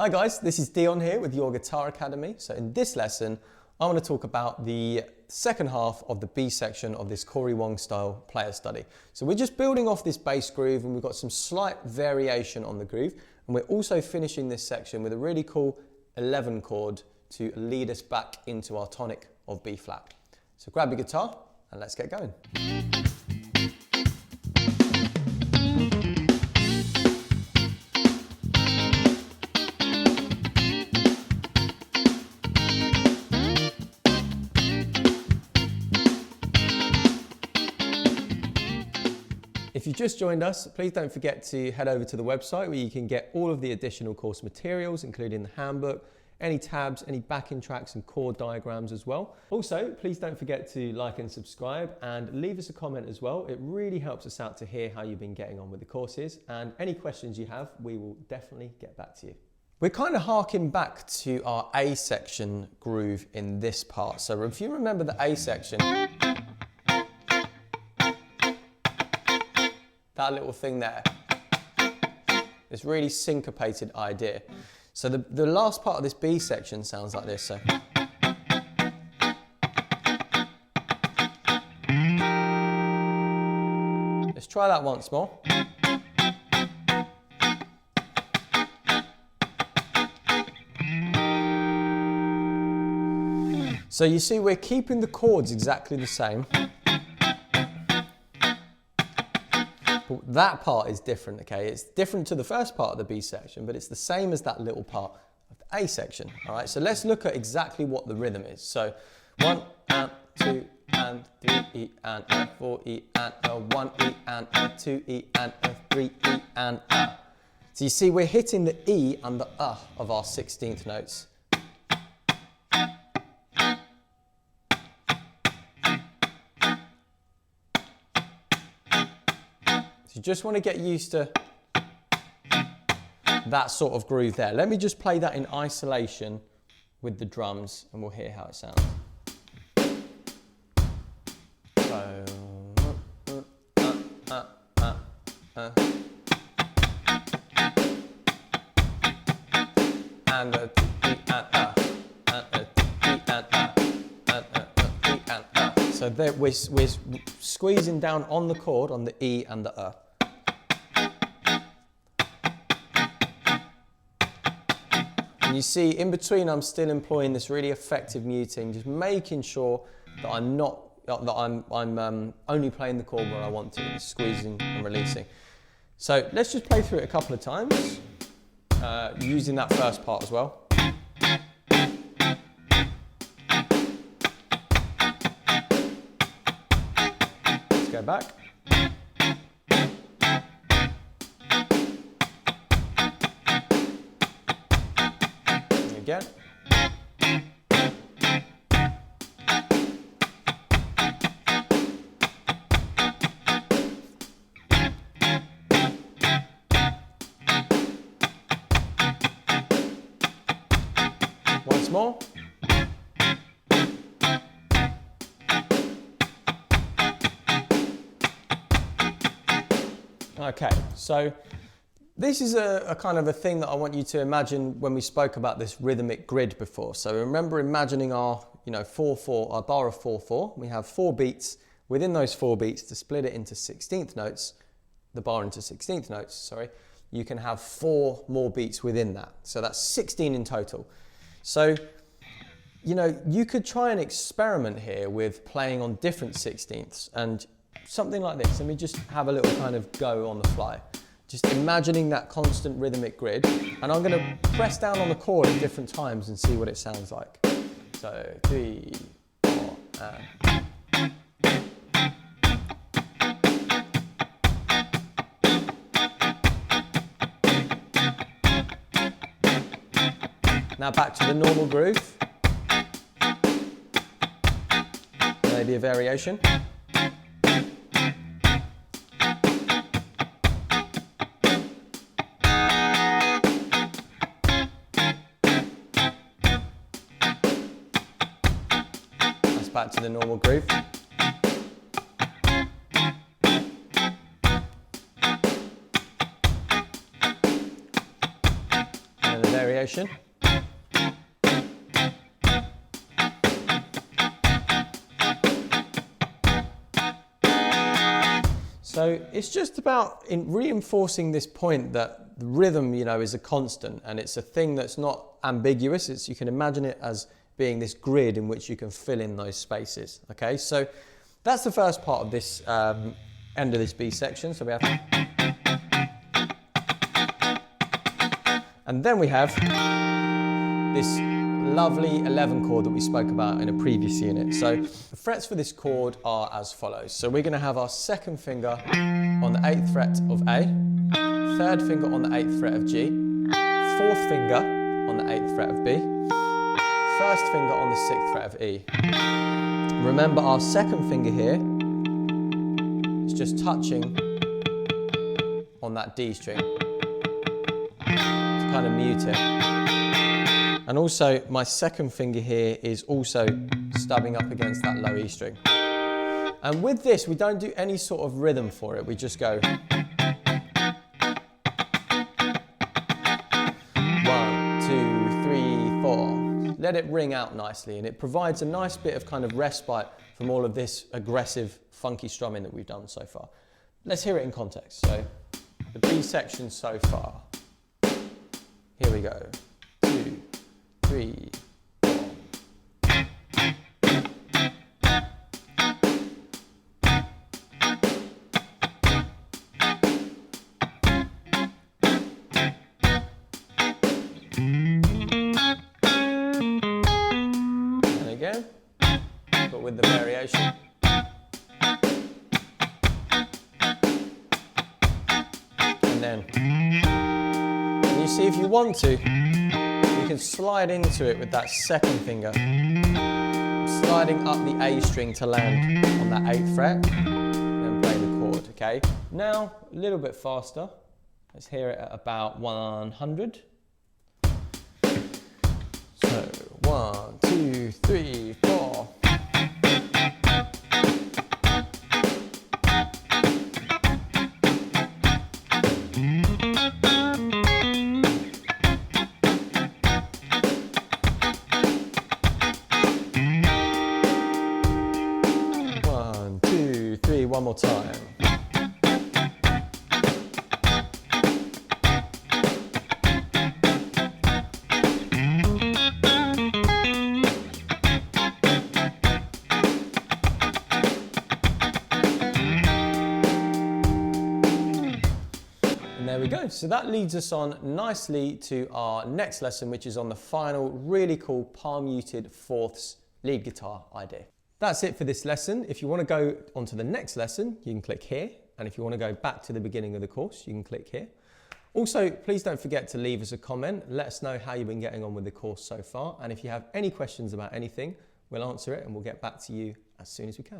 Hi guys, this is Dion here with Your Guitar Academy. So in this lesson, I want to talk about the second half of the B section of this Cory Wong style player study. So we're just building off this bass groove and we've got some slight variation on the groove. And we're also finishing this section with a really cool 11 chord to lead us back into our tonic of B flat. So grab your guitar and let's get going. If you just joined us, please don't forget to head over to the website where you can get all of the additional course materials, including the handbook, any tabs, any backing tracks and chord diagrams as well. Also, please don't forget to like and subscribe and leave us a comment as well. It really helps us out to hear how you've been getting on with the courses, and any questions you have, we will definitely get back to you. We're kind of harking back to our A section groove in this part. So if you remember the A section, that little thing there, this really syncopated idea. So the last part of this B section sounds like this. So let's try that once more. So you see we're keeping the chords exactly the same. But that part is different, okay? It's different to the first part of the B section, but it's the same as that little part of the A section, all right? So let's look at exactly what the rhythm is. So 1 and 2 and 3 E and a 4 E and a 1 E and a 2 E and a 3 E and a. So you see we're hitting the E and the of our 16th notes. You just want to get used to that sort of groove there. Let me just play that in isolation with the drums and we'll hear how it sounds. So, and a E and a, and a E and a, and a E and a. So there we're squeezing down on the chord on the E and the . And you see, in between, I'm still employing this really effective muting, just making sure that I'm only playing the chord where I want to, just squeezing and releasing. So let's just play through it a couple of times, using that first part as well. Let's go back. Again. Once more. Okay, so this is a kind of a thing that I want you to imagine when we spoke about this rhythmic grid before. So remember imagining our, 4/4, our bar of 4/4. We have 4 beats. Within those 4 beats, to split it into 16th notes, the bar into 16th notes, sorry, you can have 4 more beats within that. So that's 16 in total. So, you could try and experiment here with playing on different 16ths and something like this. Let me just have a little kind of go on the fly. Just imagining that constant rhythmic grid, and I'm going to press down on the chord at different times and see what it sounds like. So 3, 4, and. Now back to the normal groove. Maybe a variation. Back to the normal groove. And the variation. variation. So it's just about reinforcing this point that the rhythm, you know, is a constant and it's a thing that's not ambiguous. You can imagine it as being this grid in which you can fill in those spaces. Okay, so that's the first part of this end of this B section. So we have, and then we have this lovely 11 chord that we spoke about in a previous unit. So the frets for this chord are as follows. So we're going to have our second finger on the 8th fret of A, third finger on the 8th fret of G, fourth finger on the 8th fret of B, first finger on the 6th fret of E. Remember, our second finger here is just touching on that D string to kind of mute it. And also, my second finger here is also stubbing up against that low E string. And with this, we don't do any sort of rhythm for it. We just go 1, 2, 3, 4. Let it ring out nicely, and it provides a nice bit of kind of respite from all of this aggressive, funky strumming that we've done so far. Let's hear it in context. So, the B section so far. Here we go. 2, 3, 4. And again, but with the variation. And then, and you see, if you want to, you can slide into it with that second finger, sliding up the A string to land on that 8th fret, then play the chord, okay? Now, a little bit faster. Let's hear it at about 100. So, 1, 2, 3, 4. One more time. And there we go. So that leads us on nicely to our next lesson, which is on the final really cool palm muted fourths lead guitar idea. That's it for this lesson. If you want to go on to the next lesson, you can click here. And if you want to go back to the beginning of the course, you can click here. Also, please don't forget to leave us a comment. Let us know how you've been getting on with the course so far. And if you have any questions about anything, we'll answer it and we'll get back to you as soon as we can.